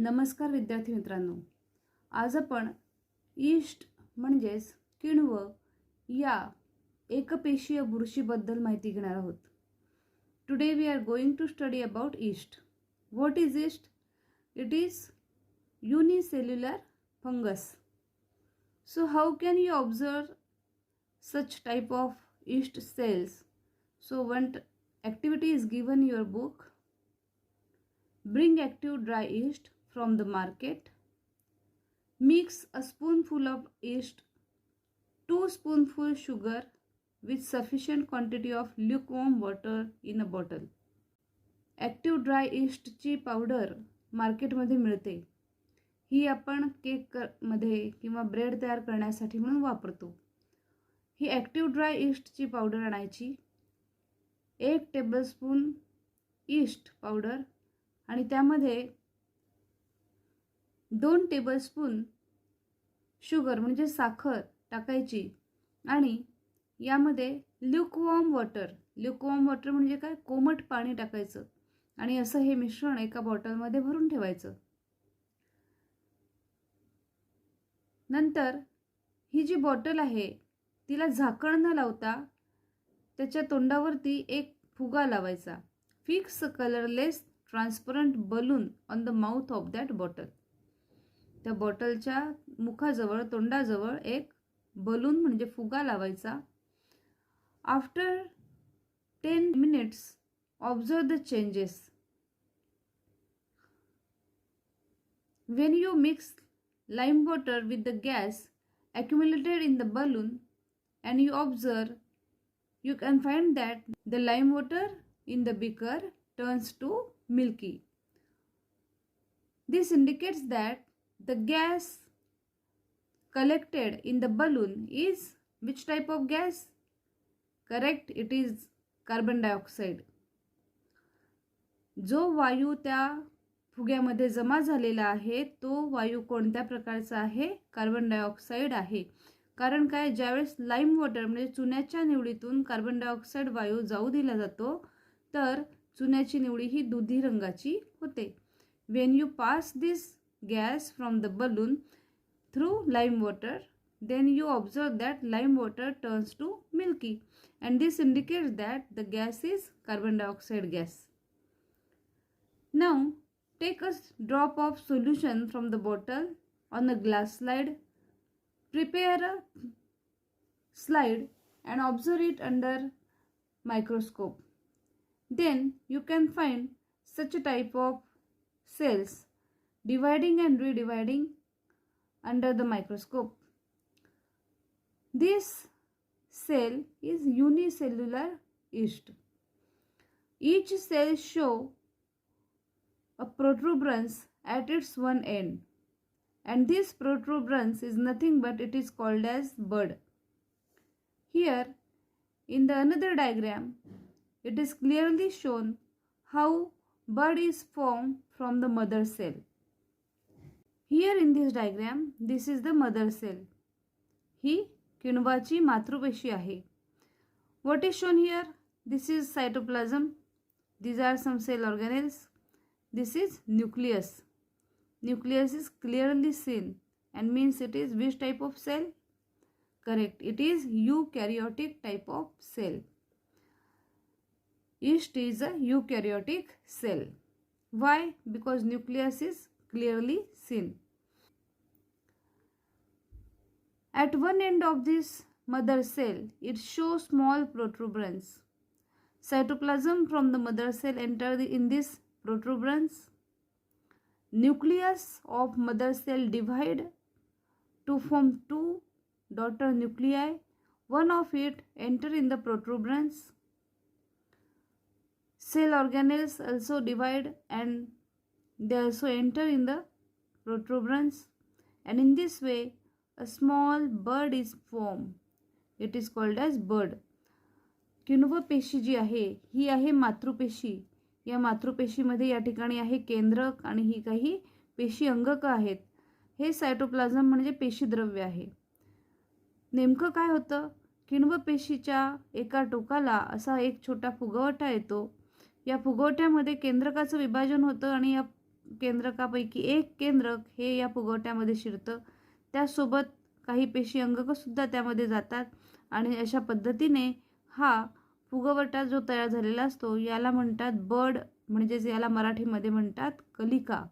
नमस्कार विद्यार्थी मित्रांनो, आज आपण ईस्ट म्हणजेच किण्व या एकपेशीय बुरशीबद्दल माहिती घेणार आहोत. Today we are going to study about yeast. What is yeast? It is unicellular fungus. So how can you observe such type of yeast cells? So one activity is given in your book. Bring active dry yeast from the market. Mix a spoonful of yeast, 2 spoonfuls sugar with sufficient quantity of lukewarm water in a bottle. Active dry yeast ची powder मार्केटमध्ये मिळते. ही आपण cake मध्ये किंवा bread तयार करण्यासाठी म्हणून वापरतो. ही ॲक्टिव्ह ड्राय ईस्टची पावडर आणायची. 1 टेबलस्पून ईस्ट पावडर आणि त्यामध्ये 2 टेबलस्पून शुगर म्हणजे साखर टाकायची आणि यामध्ये ल्युकवॉर्म वॉटर म्हणजे काय, कोमट पाणी टाकायचं आणि असं हे मिश्रण एका बॉटलमध्ये भरून ठेवायचं. नंतर ही जी बॉटल आहे तिला झाकण न लावता त्याच्या तोंडावरती एक फुगा लावायचा. Fix colourless transparent balloon on the mouth of that bottle. त्या बॉटलच्या मुखाजवळ तोंडाजवळ एक बलून म्हणजे फुगा लावायचा. After 10 minutes observe the changes. When you mix lime water with the gas accumulated in the balloon and you observe, you can find that the lime water in the beaker turns to milky. This indicates that the gas collected in the balloon is which type of gas? Correct, it is carbon dioxide. जो वायू त्या फुग्यामध्ये जमा झालेला आहे तो वायू कोणत्या प्रकारचा आहे? कार्बन डायऑक्साईड आहे. कारण काय, ज्यावेळेस लाईम वॉटर म्हणजे चुन्याच्या निवडीतून कार्बन डायऑक्साईड वायू जाऊ दिला जातो तर चुन्याची निवडी ही दुधी रंगाची होते. When you pass this gas from the balloon through lime water then you observe that lime water turns to milky and this indicates that the gas is carbon dioxide gas. Now take a drop of solution from the bottle on a glass slide. Prepare a slide and observe it under microscope. Then you can find such a type of cells dividing and redividing under the microscope. This cell is unicellular yeast. Each cell show a protuberance at its one end, and this protuberance is nothing but it is called as bud. Here in the another diagram it is clearly shown how bud is formed from the mother cell. Here in this diagram this is the mother cell. ही किण्वाची मातृपेशी आहे. What is shown here? This is cytoplasm. These are some cell organelles. This is nucleus. Nucleus is clearly seen and means it is which type of cell? Correct, it is eukaryotic type of cell. Yeast is a eukaryotic cell. Why? Because nucleus is clearly seen. At one end of this mother cell, it shows small protuberance. Cytoplasm from the mother cell enter in this protuberance. Nucleus of mother cell divide to form 2 daughter nuclei. One of it enter in the protuberance. Cell organelles also divide and they also enter in the protuberance, and in this way a small bud is formed. It is called as bud. किण्व पेशी जी आहे ही आहे मातृपेशी. या मातृपेशीमध्ये या ठिकाणी आहे केंद्रक आणि ही काही पेशी अंगक आहेत. हे सायटोप्लाझम म्हणजे पेशीद्रव्य आहे. नेमकं काय होतं? किण्व पेशीच्या एका टोकाला असा एक छोटा फुगवटा येतो. या फुगवट्यामध्ये केंद्रकाचं विभाजन होतं आणि या केंद्रकापैकी एक केंद्रक हे या फुगवट्यामध्ये शिरतं. त्यासोबत काही पेशी अंगकसुद्धा त्यामध्ये जातात आणि अशा पद्धतीने हा फुगवटा जो तयार झालेला असतो याला म्हणतात बड, म्हणजेच याला मराठीमध्ये म्हणतात कलिका.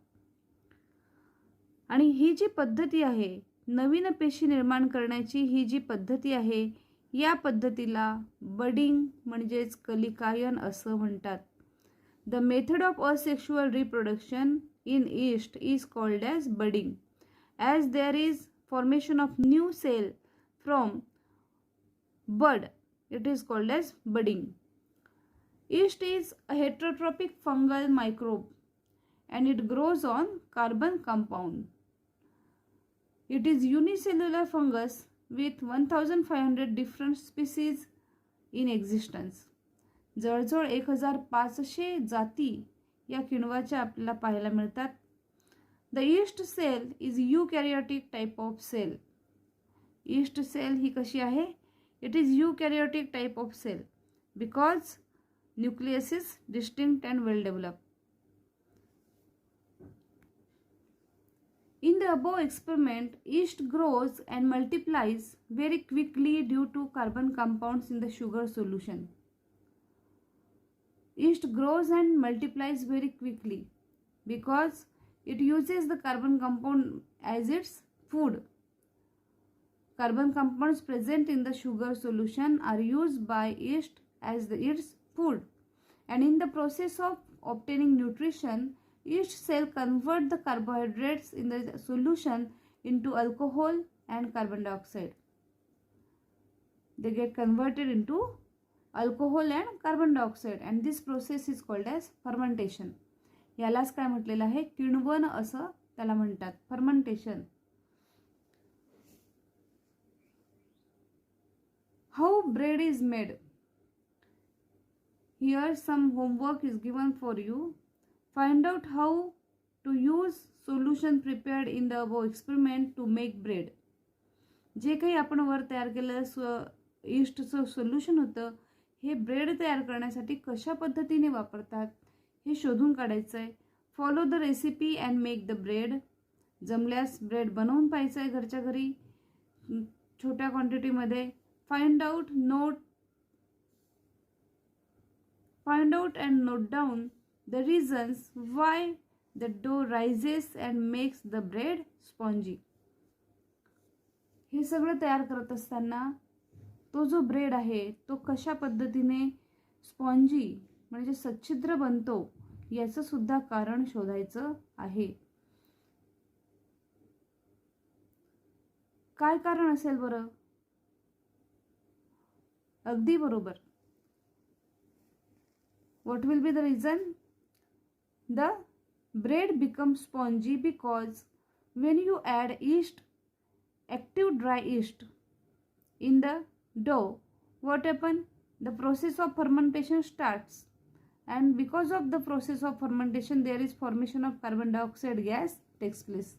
आणि ही जी पद्धती आहे नवीन पेशी निर्माण करण्याची, ही जी पद्धती आहे या पद्धतीला बडिंग म्हणजेच कलिकायन असं म्हणतात. The method of asexual reproduction in east is called as budding. As there is formation of new cell from bud, it is called as budding. Yeast is a heterotrophic fungal microbe and it grows on carbon compound. It is unicellular fungus with 1500 different species in existence. जवळजवळ 1500 जाती या किण्वाच्या आपल्याला पाहायला मिळतात. The yeast cell is eukaryotic type of cell. Yeast cell ही कशी आहे? It is eukaryotic type of cell because nucleus is distinct and well developed. In the above experiment, yeast grows and multiplies very quickly due to carbon compounds in the sugar solution. Yeast grows and multiplies very quickly because it uses the carbon compound as its food. Carbon compounds present in the sugar solution are used by yeast as its food. And in the process of obtaining nutrition, yeast cell convert the carbohydrates in the solution into alcohol and carbon dioxide. They get converted into alcohol and carbon dioxide, and this process is called as fermentation. यालाच काय म्हटलेलं आहे? किण्वन असं त्याला म्हणतात, fermentation. How bread is made. Here some homework is given for you. Find out how to use solution prepared in the above experiment to make bread. जे काही आपण वर तयार केलेलं ईस्टचं सोल्युशन होतं हे ब्रेड तयार करण्यासाठी कशा पद्धतीने वापरतात हे शोधून काढायचं आहे. Follow the recipe and make the bread. जमल्यास ब्रेड बनवून पाहायचं आहे घरच्या घरी छोट्या क्वांटिटीमध्ये. Find out and note down the reasons why the dough rises and makes the bread spongy. हे सगळं तयार करत असताना तो जो ब्रेड आहे तो कशा पद्धतीने स्पॉन्जी म्हणजे सच्छिद्र बनतो याचं सुद्धा कारण शोधायचं आहे. काय कारण असेल बरं? अगदी बरोबर. What will be the reason? The bread becomes spongy because when you add yeast, active dry yeast in the dough, what happen? The process of fermentation starts, and because of the process of fermentation there is formation of carbon dioxide gas takes place.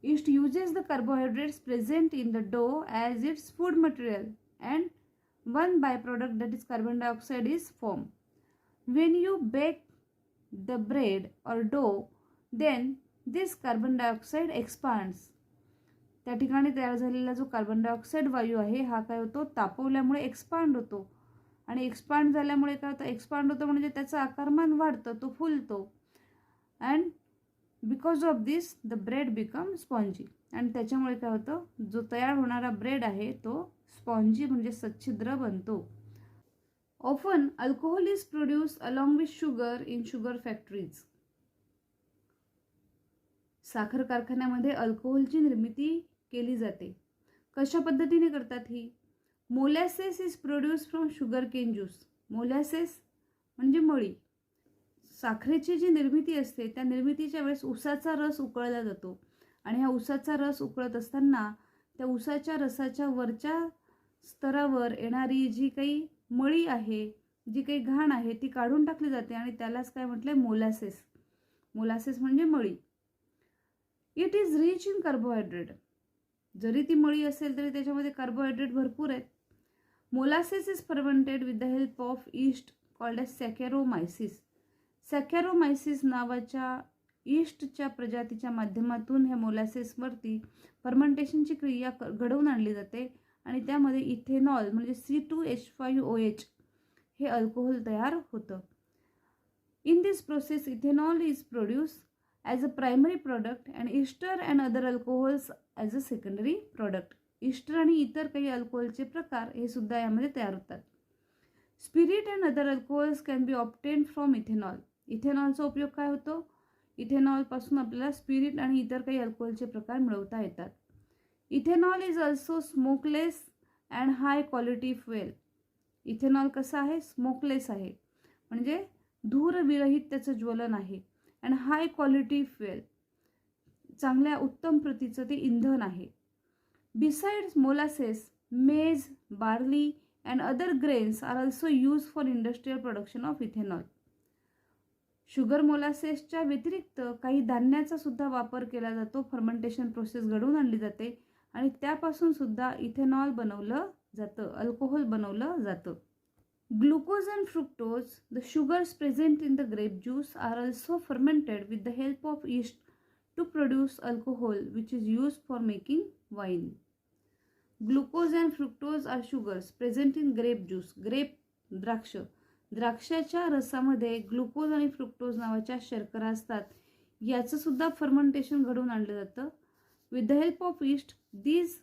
Yeast uses the carbohydrates present in the dough as its food material, and one byproduct, that is carbon dioxide, is formed. When you bake the bread or dough, then this carbon dioxide expands. त्या ठिकाणी तयार झालेला जो carbon dioxide वायू आहे हा काय होतो? तापवल्यामुळे एक्सपांड होतो. आणि एक्सपांड झाल्यामुळे काय होतं? एक्सपांड होतं म्हणजे त्याचं आकारमान वाढतं, तो फुलतो. And because of this the bread become spongy. आणि त्याच्यामुळे काय होतं? जो तयार होणारा ब्रेड आहे तो स्पॉन्जी म्हणजे सच्छिद्र बनतो. Often alcohol is produce along with sugar in sugar factories. साखर कारखान्यामध्ये अल्कोहोलची निर्मिती केली जाते. कशा पद्धतीने करतात ही? Molasses is produce from sugar cane juice. Molasses म्हणजे मळी. साखरेची जी निर्मिती असते त्या निर्मितीच्या वेळेस ऊसाचा रस उकळला जातो आणि हा ऊसाचा रस उकळत असताना त्या ऊसाच्या रसाच्या वरच्या स्तरावर येणारी जी काही मळी आहे, जी काही घाण आहे ती काढून टाकली जाते आणि त्यालाच काय म्हटलंय? मोलॅसेस. मोलॅसेस म्हणजे मळी. It is rich in carbohydrate. जरी ती मळी असेल तरी त्याच्यामध्ये कार्बोहायड्रेट भरपूर आहेत. Molasses is fermented with the help of yeast called as Saccharomyces. Saccharomyces नावाच्या ईस्टच्या प्रजातीच्या माध्यमातून ह्या मोलॅसेसवरती फर्मेंटेशनची क्रिया घडवून आणली जाते आणि त्यामध्ये इथेनॉल म्हणजे C2H5OH हे अल्कोहोल तयार होतं. In this process ethanol is produce as a primary product and ester and other alcohols as a secondary product. Ester आणि इतर काही अल्कोहोलचे प्रकार हे सुद्धा यामध्ये तयार होतात. Spirit and other alcohols can be obtain from ethanol. इथेनॉलचा उपयोग काय होतो? इथेनॉलपासून आपल्याला स्पिरिट आणि इतर काही अल्कोहोलचे प्रकार मिळवता येतात. Ethanol is also smokeless and high quality fuel. Ethanol कसं आहे? स्मोकलेस आहे, म्हणजे धूरविरहित त्याचं ज्वलन आहे. अँड हाय क्वालिटी फ्युएल, चांगल्या उत्तम प्रतीचं ते इंधन आहे. Besides molasses, maize, barley and other grains are also use for industrial production of ethanol. Sugar मोलासेसच्या व्यतिरिक्त काही धान्याचा सुद्धा वापर केला जातो. फर्मेंटेशन प्रोसेस घडवून आणली जाते आणि त्यापासून सुद्धा इथेनॉल बनवलं जातं, अल्कोहोल बनवलं जातं. Glucose and fructose, the sugars present in the grape juice, are also fermented with the help of yeast to produce alcohol which is use for making wine. Glucose and fructose are sugars present in grape juice. Grape, द्राक्ष, द्राक्षाच्या रसामध्ये glucose आणि fructose नावाच्या शर्करा असतात. याचं सुद्धा fermentation घडवून आणलं जातं. With the help of yeast these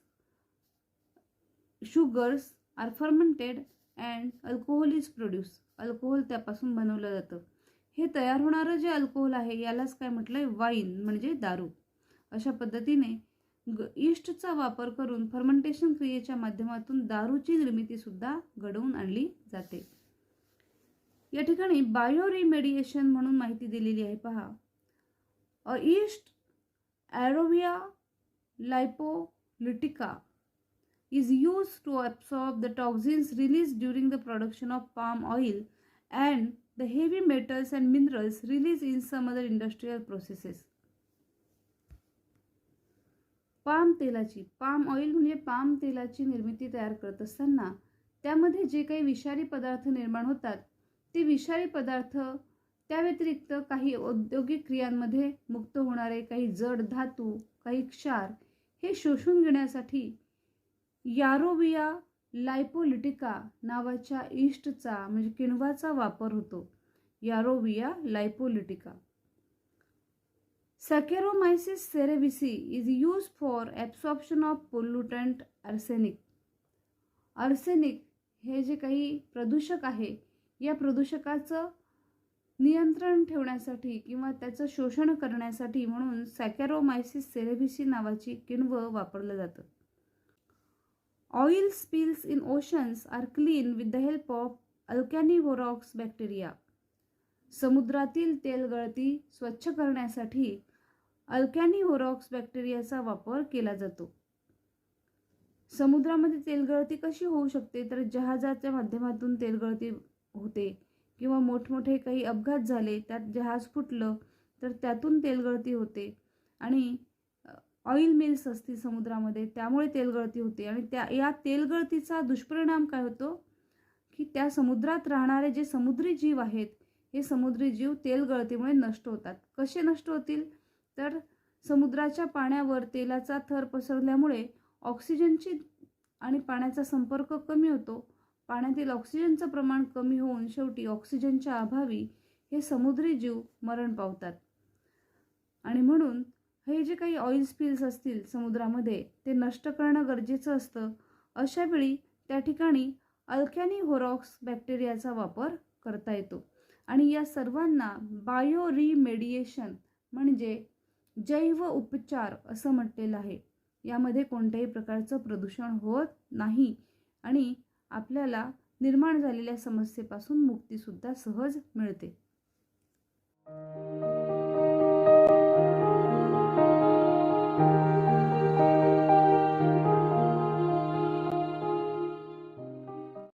sugars are fermented and alcohol is produce. Alcohol त्यापासून बनवलं जातं. हे तयार होणारं जे अल्कोहोल आहे यालाच काय म्हटलंय? वाईन म्हणजे दारू. अशा पद्धतीने ईस्टचा वापर करून फर्मेंटेशन क्रियेच्या माध्यमातून दारूची निर्मिती सुद्धा घडवून आणली जाते. या ठिकाणी बायोरिमेडिएशन म्हणून माहिती दिलेली आहे पहा. Yeast Yarrowia lipolytica is used to absorb the toxins released during the production of palm oil and the heavy metals and minerals released in some other industrial processes. Palm oil म्हणजे पाम तेलाची निर्मिती तयार करत असताना त्यामध्ये जे काही विषारी पदार्थ निर्माण होतात ते विषारी पदार्थ त्या व्यतिरिक्त काही औद्योगिक क्रियांमध्ये मुक्त होणारे काही जड धातू, काही क्षार हे शोषून घेण्यासाठी यारोविया लायपोलिटिका नावाच्या ईस्टचा म्हणजे किण्वाचा वापर होतो. Yarrowia lipolytica. Saccharomyces cerevisiae is use for absorption of pollutant arsenic. Arsenic हे जे काही प्रदूषक आहे या प्रदूषकाचं नियंत्रण ठेवण्यासाठी किंवा त्याचं शोषण करण्यासाठी म्हणून सॅकॅरोमायसिस सेरेविसी नावाची किण्व वापरलं जातं. Oil spills in oceans are clean with the help of Alcanivorous bacteria. समुद्रातील तेलगळती स्वच्छ करण्यासाठी अल्कॅनिव्होरॉक्स बॅक्टेरियाचा वापर केला जातो. समुद्रामध्ये तेलगळती कशी होऊ शकते? तर जहाजाच्या माध्यमातून तेलगळती होते किंवा मोठमोठे काही अपघात झाले, त्यात जहाज फुटलं तर त्यातून तेलगळती होते आणि ऑइल मिल्स असतील समुद्रामध्ये त्यामुळे तेलगळती होते आणि या तेलगळतीचा दुष्परिणाम काय होतो की त्या समुद्रात राहणारे जे समुद्री जीव आहेत हे समुद्री जीव तेलगळतीमुळे नष्ट होतात. कसे नष्ट होतील? तर समुद्राच्या पाण्यावर तेलाचा थर पसरल्यामुळे ऑक्सिजनची आणि पाण्याचा संपर्क कमी होतो. पाण्यातील ऑक्सिजनचं प्रमाण कमी होऊन शेवटी ऑक्सिजनच्या अभावी हे समुद्री जीव मरण पावतात. आणि म्हणून हे जे काही ऑइल स्पिल्स असतील समुद्रामध्ये ते नष्ट करणं गरजेचं असतं. अशा वेळी त्या ठिकाणी अल्कॅनिव्होरॉक्स बॅक्टेरियाचा वापर करता येतो आणि या सर्वांना बायोरिमेडिएशन म्हणजे जैव उपचार असं म्हटलेलं आहे. यामध्ये कोणत्याही प्रकारचं प्रदूषण होत नाही आणि आपल्याला निर्माण झालेल्या समस्येपासून मुक्तीसुद्धा सहज मिळते.